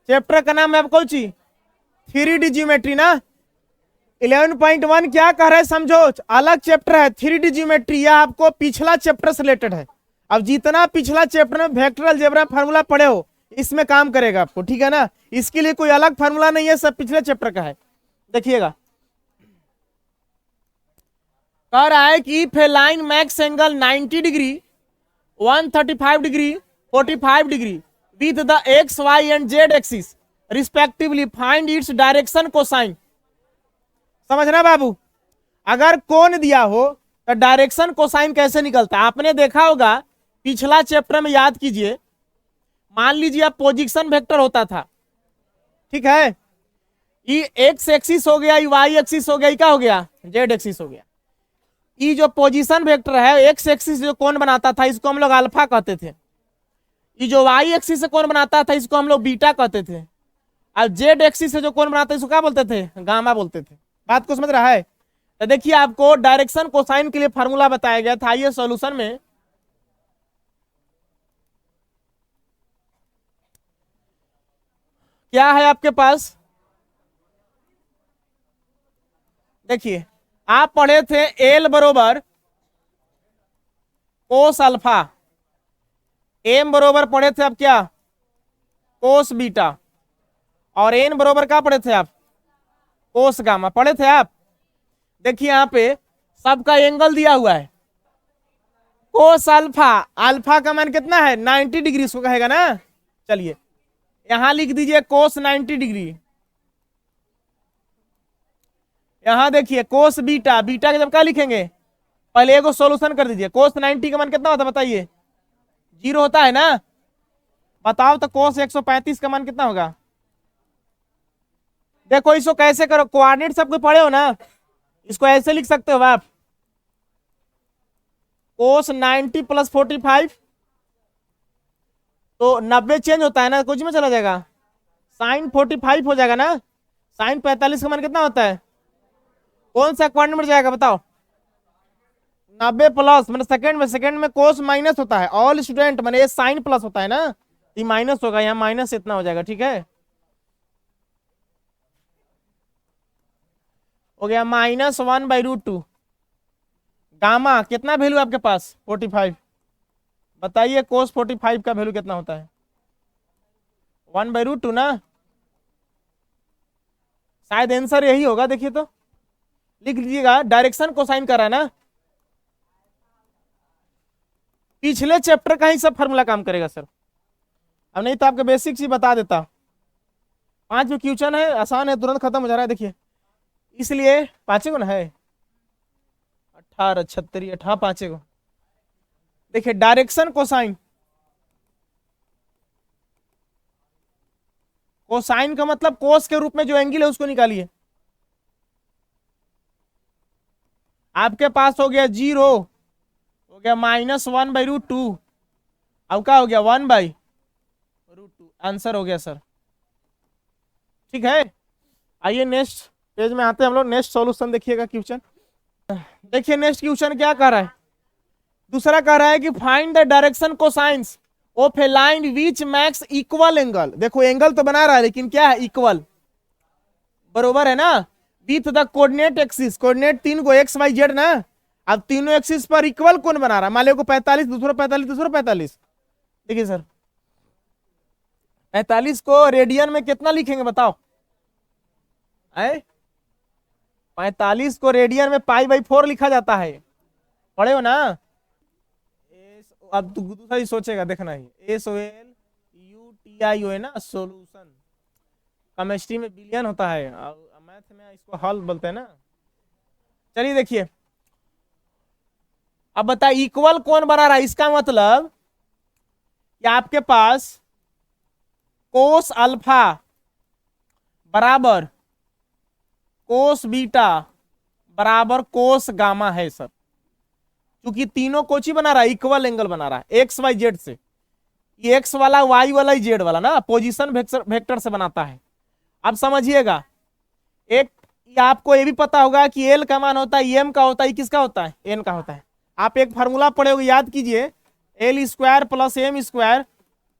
Chapter का नाम है आपको 3D ज्योमेट्री ना। 11.1 क्या कह रहा है समझो, अलग चैप्टर है 3D ज्योमेट्री, यह आपको पिछला चैप्टर से रिलेटेड है। अब जितना पिछला चैप्टर में वेक्टर अलजेब्रा फार्मूला पढ़े हो इसमें काम करेगा आपको, ठीक है ना। इसके लिए कोई अलग फार्मूला नहीं है, सब पिछले चैप्टर का है। देखिएगा कह रहा है कि if a line makes angle 90 degree 135 degree 45 degree with the x y and z axis respectively find its direction cosine. समझना बाबू, अगर कोण दिया हो तो डायरेक्शन कोसाइन कैसे निकलता है। आपने देखा होगा पिछला चैप्टर में, याद कीजिए, मान लीजिए आप पोजीशन वेक्टर होता था, ठीक है, ये एक्स एक्सिस हो गया, ये वाई एक्सिस हो गया, ये क्या हो गया, जेड एक्सिस हो गया। ये जो पोजीशन वेक्टर है एक्स एक्सिस जो कोण बनाता था इसको हम लोग अल्फा कहते थे, ये जो वाई एक्सिस से कोण बनाता था इसको हम लोग बीटा कहते थे, और जेड एक्सिस से जो कोण बनाता था इसको क्या बोलते थे, गामा बोलते थे। बात को समझ रहा है। तो देखिए आपको डायरेक्शन कोसाइन के लिए फार्मूला बताया गया था। ये सॉल्यूशन में क्या है आपके पास, देखिए आप पढ़े थे एल बरोबर कोस अल्फा, एम बरोबर पढ़े थे आप क्या, कोस बीटा, और एन बरोबर क्या पढ़े थे आप, कोस गामा पढ़े थे आप। देखिए यहां पे सबका एंगल दिया हुआ है, कोस अल्फा, अल्फा का मान कितना है 90 डिग्री, इसको कहेगा ना। चलिए यहां लिख दीजिए कोस 90 डिग्री, यहां देखिए कोस बीटा, बीटा के जब क्या लिखेंगे, पहले एगो सॉल्यूशन कर दीजिए। कोस 90 का मान कितना होता है बताइए, 0 होता है ना। बताओ तो कोस 135 का मान कितना होगा। देखो इसको कैसे करो, कोऑर्डिनेट सबको पढ़े हो ना, इसको ऐसे लिख सकते हो आप, कोस 90 प्लस 45, तो 90 चेंज होता है ना, कुछ में चला जाएगा, साइन 45 हो जाएगा ना। साइन 45 का मान कितना होता है, कौन सा क्वाड्रेंट में जाएगा बताओ, 90 प्लस, मैंने सेकंड में कोस माइनस होता है, ऑल स्टूडेंट मैंने ये साइन प्लस होता है ना, ये माइनस होगा, यहाँ माइनस इतना हो जाएगा, ठीक है, हो गया -1/√2। गामा कितना वैल्यू आपके पास 45, बताइए कोस 45 का वैल्यू कितना होता है, 1/√2 ना, शायद आंसर यही होगा। देखिए तो लिख लीजिएगा, डायरेक्शन कोसाइन कर रहा है ना, पिछले चैप्टर का ही सब फार्मूला काम करेगा सर। अब नहीं तो आपके बेसिक चीज बता देता। 5 क्वेश्चन है, आसान है, तुरंत खत्म हो जा रहा है। देखिए इसलिए 5 को ना है, 18 36 18 5 को। देखिए डायरेक्शन कोसाइन, कोसाइन का मतलब कोस के रूप में जो एंगल है उसको निकालिए। आपके पास हो गया 0, हो गया -1/√2, अब क्या हो गया 1/√2, आंसर हो गया सर, ठीक है। आइए नेक्स्ट पेज में आते हैं हम लोग, नेक्स्ट सॉल्यूशन देखिएगा क्वेश्चन। देखिए नेक्स्ट क्वेश्चन क्या कर रहा है, दूसरा कह रहा है कि find the direction cosines of A line which max equal angle. देखो एंगल तो बना रहा है लेकिन क्या है, इक्वल, बरोबर है ना, with the coordinate axis, coordinate 3 को एक्स वाई जेड ना। अब तीनों एक्सिस पर इक्वल कौन बना रहा है, मान लो को 45, दूसरा 45, दूसरा 45। देखिए सर 45 को रेडियन में कितना लिखेंगे बताओ, 45 को रेडियन में π/4 लिखा जाता है, पढ़े हो ना। अब दूसरा ही सोचेगा, देखना ही, SOLUTIO है ना, सोल्यूशन, केमिस्ट्री में बिलियन होता है, मैथ में इसको हल बोलते हैं ना। चलिए देखिए अब बताइए इक्वल कौन बना रहा है, इसका मतलब कि आपके पास कोस अल्फा बराबर कोस बीटा बराबर कोस गामा है सर, क्योंकि तीनों कोच ही बना रहा है, इक्वल एंगल बना रहा है एक्स वाई जेड से, ये एक्स वाला वाई वाला ही जेड वाला ना, पोजीशन वेक्टर से बनाता है। अब समझिएगा, एक आपको ये भी पता होगा कि एल का मान होता है एम का होता है, किसका होता है, एन का होता है। आप एक फार्मूला पढ़े हो, याद कीजिए, L² + M²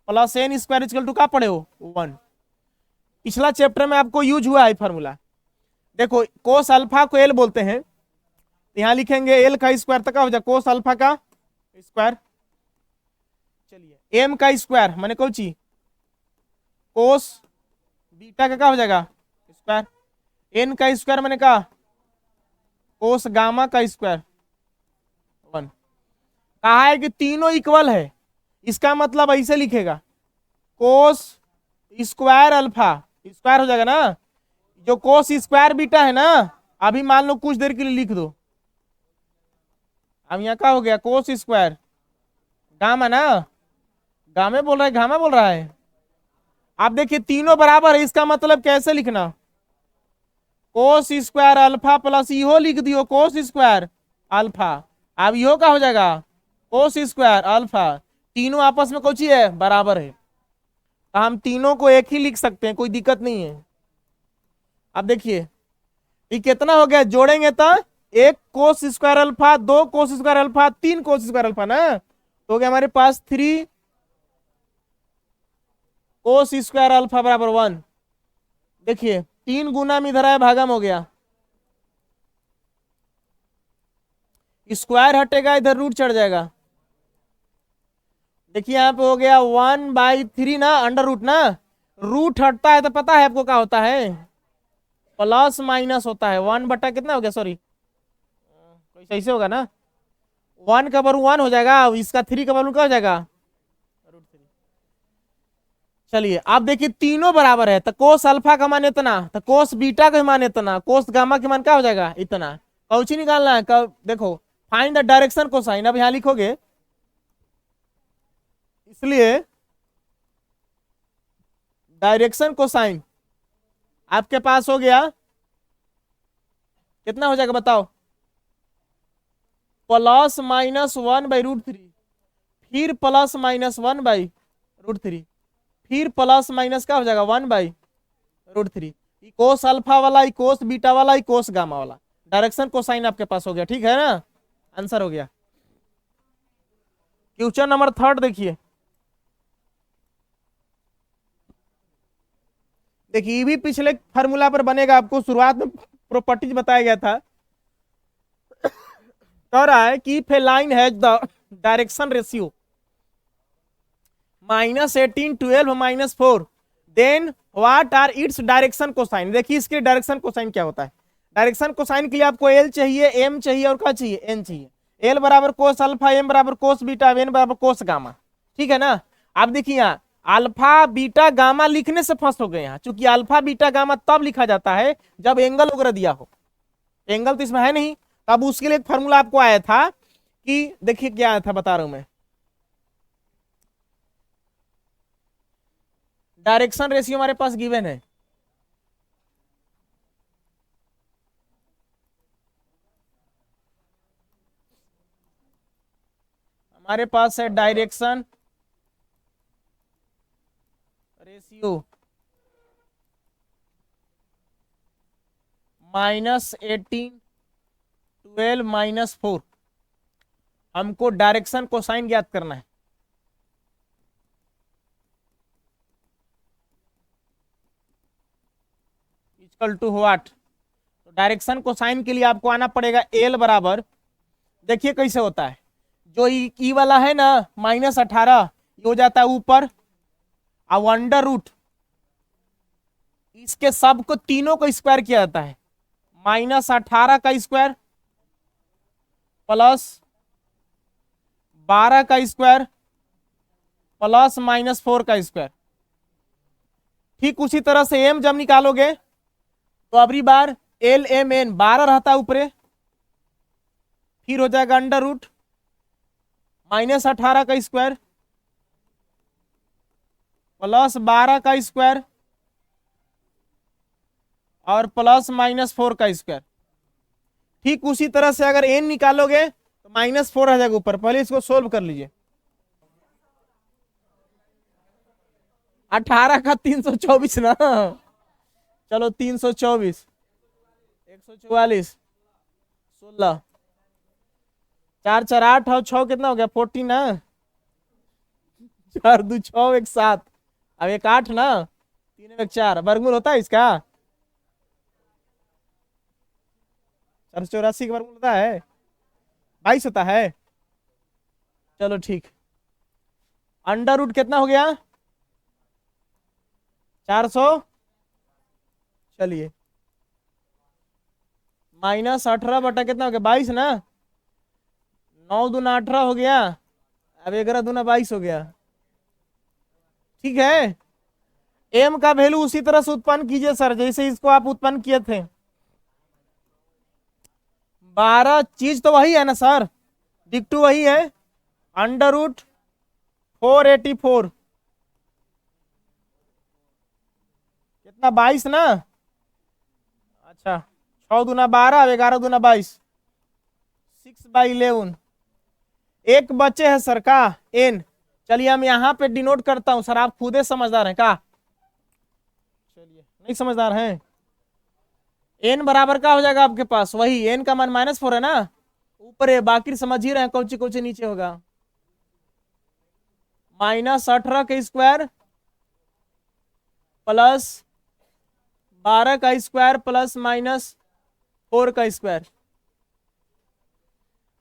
+ N² equal to क्या पढ़े हो 1। पिछला चैप्टर में आपको यूज हुआ है फॉर्मूला। देखो कोस अल्फा को एल बोलते हैं, यहां लिखेंगे एल का स्क्वायर तक का हो जाए कोस अल्फा का स्क्वायर। चलिए एम का स्क्वायर माने कौन ची कोस बीटा का हो जाएगा स्क्वायर, एन का स्क्वायर माने का कोस गामा का स्क्वायर 1। कहा है कि तीनों इक्वल है, इसका मतलब ऐसे लिखेगा कोस स्क्वायर अल्फा स्क्वायर हो जाएगा ना, जो कोस स्क्वायर बीटा है ना, अभी मान लो कुछ देर के लिए लिख दो। अब यहाँ का हो गया कोस स्क्वायर गामा ना, गामे बोल रहा है गामा बोल रहा है। आप देखिए तीनों बराबर है, इसका मतलब कैसे लिखना कोस स्क्वायर अल्फा प्लस इहो लिख दियो कोस स्क्वायर अल्फा, अब इहो का हो जाएगा कोस स्क्वायर अल्फा, तीनों आपस में कुछ ही है बराबर है, तो हम तीनों को एक ही लिख सकते हैं, कोई दिक्कत नहीं है। अब देखिए ये कितना हो गया, जोड़ेंगे तो एक कोस स्क्वायर अल्फा, दो कोस स्क्वायर अल्फा, तीन कोस स्क्वायर अल्फा ना, तो हो गया हमारे पास 3 कोस स्क्वायर अल्फा बराबर 1। देखिए 3 गुना में इधर आया भागम हो गया, स्क्वायर हटेगा इधर रूट चढ़ जाएगा। देखिए यहाँ पे हो गया 1/3 ना, अंडर रूट ना, रूट हटता है तो पता है आपको क्या होता है प्लस माइनस होता है, 1 बटा कितना हो गया, सॉरी ऐसे होगा ना, 1 का वैल्यू 1 हो जाएगा, इसका 3 का वैल्यू क्या हो जाएगा √3। चलिए अब देखिए तीनों बराबर है, तो कोस अल्फा का मान इतना, तो कोस बीटा का मान इतना, कोस गामा का मान क्या हो जाएगा इतना, कौची निकालना है देखो फाइंड द डायरेक्शन कोसाइन, अब यहाँ लिखोगे, इसलिए डायरेक्शन कोसाइन आपके पास हो गया कितना हो जाएगा बताओ, +-1/√3, फिर +-1/√3, फिर प्लस माइनस क्या हो जाएगा 1/√3, कोस अल्फा वाला, कोस बीटा वाला, कोस गामा वाला, डायरेक्शन कोसाइन आपके पास हो गया, ठीक है ना, आंसर हो गया। क्वेश्चन नंबर 3 देखिए, देखिए ये भी पिछले फार्मूला पर बनेगा, आपको शुरुआत में प्रॉपर्टीज बताया गया था। कह रहा है कि if a line has the direction ratio -18, 12, -4 then what are its direction cosine. देखिए इसके डायरेक्शन कोसाइन क्या होता है, डायरेक्शन कोसाइन के लिए आपको एल चाहिए, एम चाहिए और क्या चाहिए एन चाहिए। एल बराबर कोस अल्फा, एम बराबर कोस बीटा, एन बराबर कोस गामा, ठीक है ना। आप देखिए यहाँ अल्फा बीटा गामा लिखने से फंस हो गए यहाँ, चूंकि अल्फा बीटा गामा तब लिखा जाता है जब एंगल वगैरह दिया हो, एंगल तो इसमें है नहीं, तब उसके लिए एक फॉर्मूला आपको आया था कि देखिए क्या आया था बता रहा हूं मैं, डायरेक्शन रेशियो हमारे पास गिवन है, हमारे पास है डायरेक्शन रेशियो -18, 12, -4, हमको डायरेक्शन कोसाइन ज्ञात करना है। इक्वल टू व्हाट, तो डायरेक्शन कोसाइन के लिए आपको आना पड़ेगा एल बराबर, देखिए कैसे होता है, जो ई वाला है ना -18 ये हो जाता है ऊपर, अब अंडर रूट इसके सब को तीनों को स्क्वायर किया जाता है, -18 का स्क्वायर +12 का स्क्वायर +-4 का स्क्वायर। ठीक उसी तरह से एम जब निकालोगे तो अबरी बार एल एम एन 12 रहता है ऊपरे, फिर हो जाएगा अंडर रूट -18 का स्क्वायर +12 का स्क्वायर और +-4 का स्क्वायर। ठीक उसी तरह से अगर एन निकालोगे तो -4 रह जाएगा ऊपर, पहले इसको सोल्व कर लीजिए, 18 का 324 ना, चलो 324, 144, 16, 4 4 8 और 6 कितना हो गया 14 ना, 4 2 6 1 7, अब एक 8 ना, 3/4 वर्गमूल होता है इसका। 484 का वर्गमूल होता है 22 होता है। चलो ठीक। अंडर रूट कितना हो गया 400। चलिए -18 बटा कितना हो गया 22 ना। 9 दूना 18 हो गया। अब 11 दूना 22 हो गया। ठीक है। एम का वैल्यू उसी तरह से उत्पन्न कीजिए सर जैसे इसको आप उत्पन्न किए थे। 12 चीज तो वही है ना सर, डिक्टू वही है। अंडर रूट 484 कितना 22 ना। अच्छा 6 दूना 12, 11 दूना 22, 6/11। एक बच्चे है सर का एन। चलिए हम यहाँ पे डिनोट करता हूं सर, आप खुदे समझदार हैं का। चलिए नहीं समझदार हैं। एन बराबर का हो जाएगा आपके पास वही, एन का मान -4 है ना, ऊपर है, बाकी समझ ही रहे हैं कौन सी नीचे होगा। -18 का स्क्वायर प्लस 12 का स्क्वायर प्लस -4 का स्क्वायर,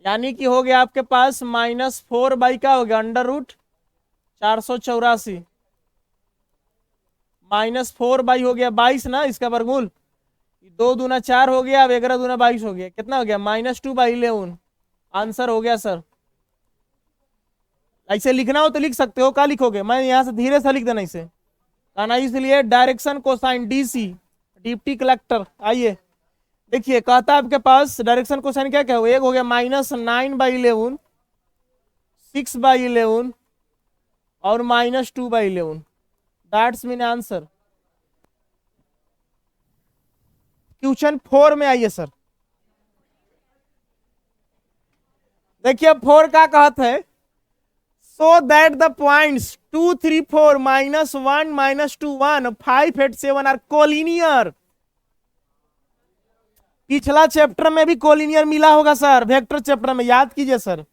यानी कि हो गया आपके पास -4 बाई का हो गया अंडर रूट 484 -4 बाई हो गया 22 ना, इसका वर्गमूल 2 दूना 4 हो गया। अब 11 दूना 22 हो गया, कितना हो गया -2/11। आंसर हो गया सर। ऐसे लिखना हो तो लिख सकते हो, क्या लिखोगे, मैं यहां से धीरे से लिख देना इसे कहना, इसलिए direction cosine DC deputy collector. आइए देखिए कहता है आपके पास डायरेक्शन कोसाइन क्या क्या हो, एक हो गया -9/11, 6/11 और -2/11। That's mean answer. क्वेश्चन 4 में आइए सर। देखिए 4 का कहता है so that the points 2 3 4 -1 -2 1 5 8 7 are collinear. पिछला चैप्टर में भी कोलिनियर मिला होगा सर, वेक्टर चैप्टर में याद कीजिए सर।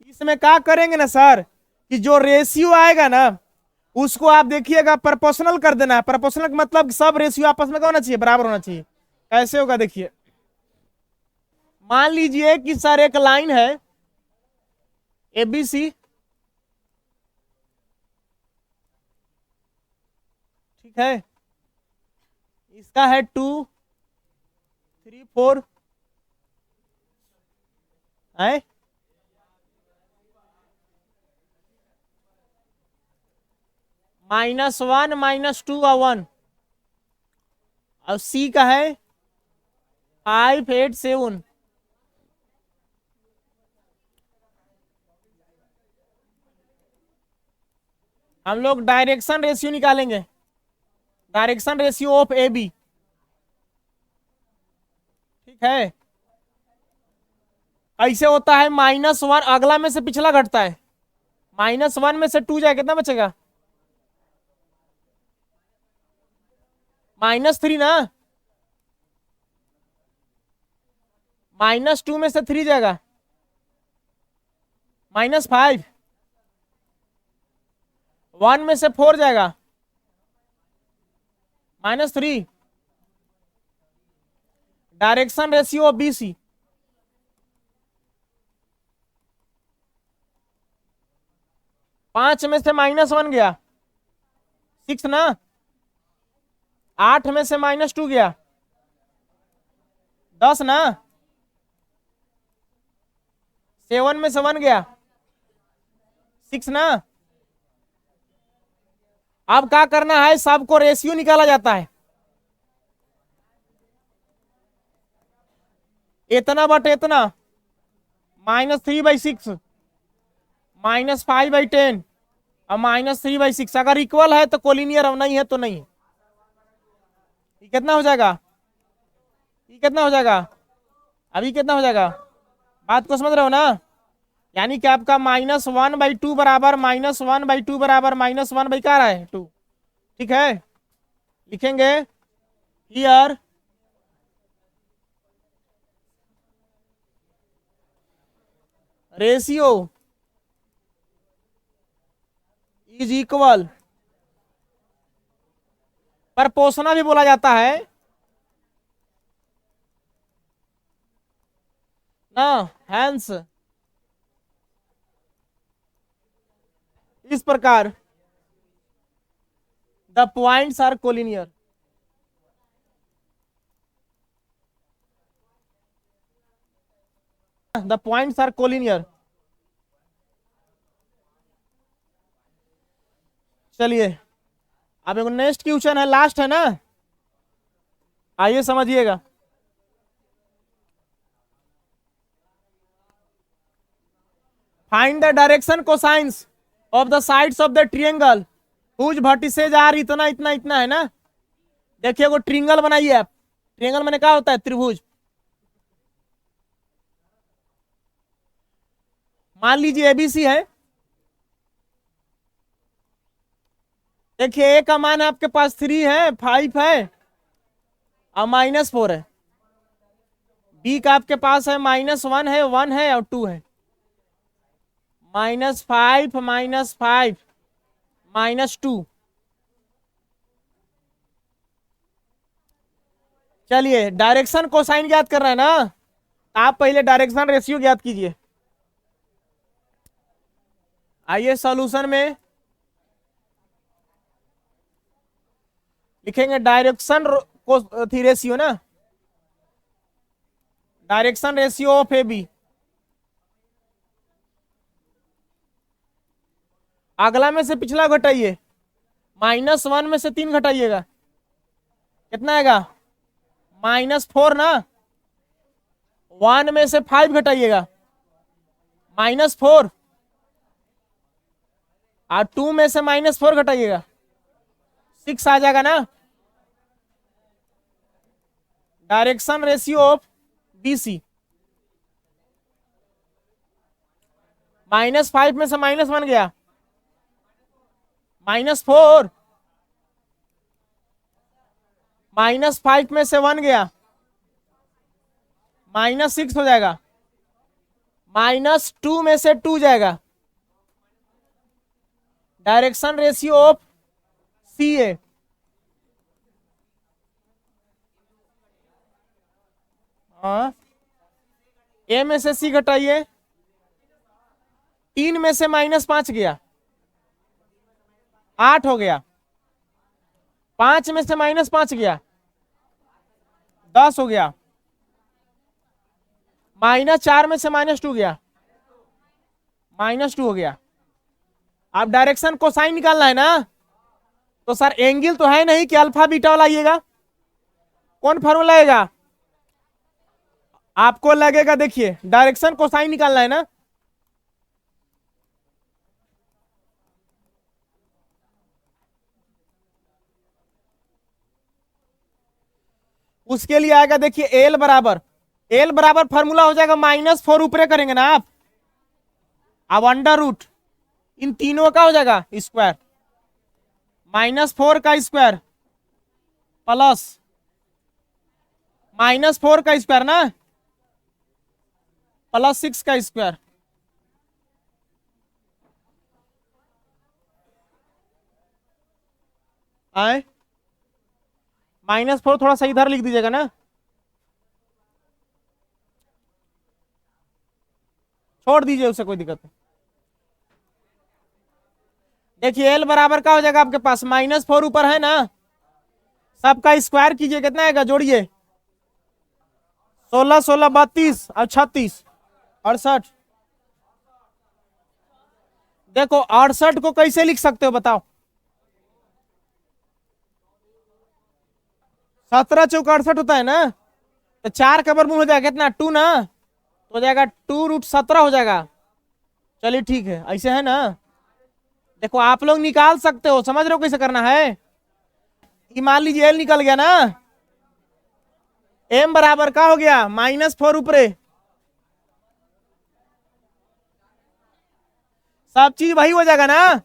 इसमें क्या करेंगे ना सर कि जो रेशियो आएगा ना उसको आप देखिएगा प्रोपोर्शनल कर देना है। प्रोपोर्शनल का मतलब सब रेशियो आपस में क्या होना चाहिए, बराबर होना चाहिए। कैसे होगा देखिए, मान लीजिए कि सर एक लाइन है ABC, ठीक है, इसका है 2 3 4 है, -1 -2 और 1, और C का है 5 8 7। हम लोग डायरेक्शन रेशियो निकालेंगे, डायरेक्शन रेशियो ऑफ AB। ठीक है, ऐसे होता है -1 अगला में से पिछला घटता है। -1 में से 2 जाए कितना बचेगा -3 ना। -2 में से 3 जाएगा -5, 1 में से 4 जाएगा -3। डायरेक्शन रेशियो ऑफ BC 5 में से -1 गया 6 ना, 8 में से -2 गया 10 ना, 7 में से 1 गया 6 ना। अब क्या करना है, सबको रेशियो निकाला जाता है, इतना बट इतना, -3/6 -5/10 और -3/6। अगर इक्वल है तो कोलिनियर और नहीं है तो नहीं। ये कितना हो जाएगा, ये कितना हो जाएगा, अभी कितना हो जाएगा, बात को समझ रहे हो ना। यानी कि आपका -1/2 बराबर -1/2 बराबर -1 क्या रहा है 2। ठीक है, लिखेंगे हियर रेशियो इज इक्वल परपोषणा भी बोला जाता है ना, हैंस। इस प्रकार the points are collinear. The points are collinear. चलिए अब एक नेक्स्ट क्वेश्चन है, लास्ट है ना, आइए समझिएगा। Find the direction cosines of the sides of the triangle whose vertices are इतना इतना इतना है ना। देखिए वो ट्रिएंगल बनाइए आप। ट्रिएंगल मैंने क्या होता है, त्रिभुज। मान लीजिए एबीसी है। देखिए ए का मान आपके पास 3 है, 5 है और -4 है। बी का आपके पास है -1 है, 1 है और 2 है। -5 -5 -2। चलिए डायरेक्शन कोसाइन ज्ञात कर रहे हैं ना, आप पहले डायरेक्शन रेशियो ज्ञात कीजिए। आइए सॉल्यूशन में लिखेंगे डायरेक्शन थी रेशियो ना, direction ratio of A B. अगला में से पिछला घटाइए, -1 में से 3 घटाइएगा, कितना आएगा, -4 ना। 1 में से 5 घटाइएगा, -4 और 2 में से -4 घटाइएगा, 6 आ जाएगा ना। डायरेक्शन रेशियो ऑफ बीसी, -5 में से -1 गया, -4, -5 में से 1 गया, -6 हो जाएगा, -2 में से 2 जाएगा। डायरेक्शन रेशियो ऑफ सी ए, ए में से सी घटाइए, 3 में से -5 गया, 8 हो गया। 5 में से -5 गया, 10 हो गया। -4 में से -2 गया, -2 हो गया। अब डायरेक्शन कोसाइन निकालना है ना, तो सर एंगल तो है नहीं कि अल्फा बीटा वाला आइएगा। कौन फार्मूला आएगा आपको लगेगा, देखिए डायरेक्शन कोसाइन निकालना है ना, उसके लिए आएगा, देखिए एल बराबर फार्मूला हो जाएगा -4 ऊपर करेंगे ना आप, अब √, इन तीनों का हो जाएगा स्क्वायर, -4 का स्क्वायर प्लस -4 का स्क्वायर ना प्लस 6 का स्क्वायर। आए -4 थोड़ा सा इधर लिख दीजिएगा ना, छोड़ दीजिए उसे, कोई दिक्कत नहीं। देखिए एल बराबर का हो जाएगा आपके पास, -4 ऊपर है ना, सबका स्क्वायर कीजिए, कितना आएगा, जोड़िए, 16 16 32 और 36 68। देखो 68 को कैसे लिख सकते हो बताओ, 17 चौक 68 होता है ना, तो 4 का वर्गमूल हो जाएगा कितना, 2 ना, तो हो जाएगा 2√17 हो जाएगा। चलिए ठीक है, ऐसे है ना। देखो आप लोग निकाल सकते हो, समझ रहे हो कैसे करना है। ये मान लीजिए एल निकल गया ना, एम बराबर का हो गया -4 ऊपरे, सब चीज वही हो जाएगा ना।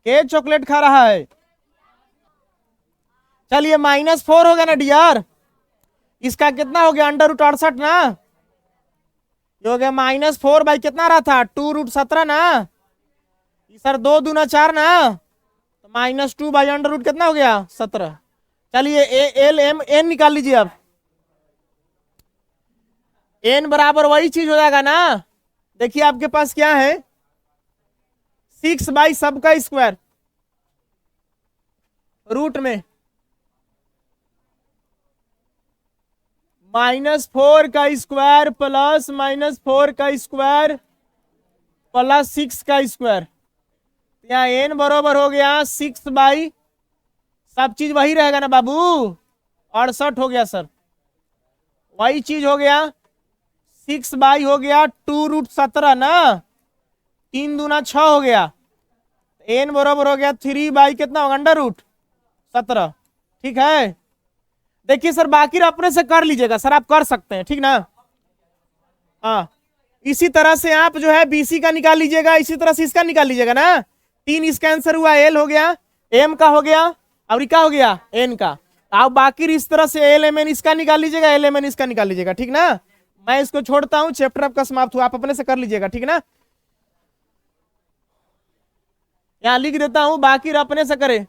के चॉकलेट खा रहा है। चलिए -4 हो गया ना डियर, इसका कितना हो गया, √68 ना, ये हो गया -4 बाई कितना रहा था 2√17 ना, सर 2 दूना 4 ना, तो -2 बाई √ कितना हो गया 17। चलिए एल एम एन निकाल लीजिए अब। एन बराबर वही चीज हो जाएगा ना, देखिए आपके पास क्या है 6 बाई सब का स्क्वायर रूट में -4 का स्क्वायर प्लस -4 का स्क्वायर प्लस 6 का स्क्वायर, यहाँ एन बराबर हो गया 6 बाई सब चीज वही रहेगा ना बाबू 68 हो गया सर, वही चीज हो गया 6 बाई हो गया 2√17 ना, 3 दूना 6 हो गया, एन बराबर हो गया 3 बाई कितना होगा √17। ठीक है, देखिए सर बाकी अपने से कर लीजिएगा सर, आप कर सकते हैं ठीक ना। हाँ इसी तरह से आप जो है बीसी का निकाल लीजिएगा, इसी तरह से इसका निकाल लीजिएगा ना, 3 इसका आंसर हुआ, एल हो गया, एम का हो गया और क्या हो गया एन का। आप बाकी इस तरह से एल एम एन इसका निकाल लीजिएगा, एल एम एन इसका निकाल लीजिएगा ठीक ना। मैं इसको छोड़ता हूं, चैप्टर आपका समाप्त हुआ, आप अपने से कर लीजिएगा ठीक ना। यहां लिख देता हूं बाकी अपने से करें।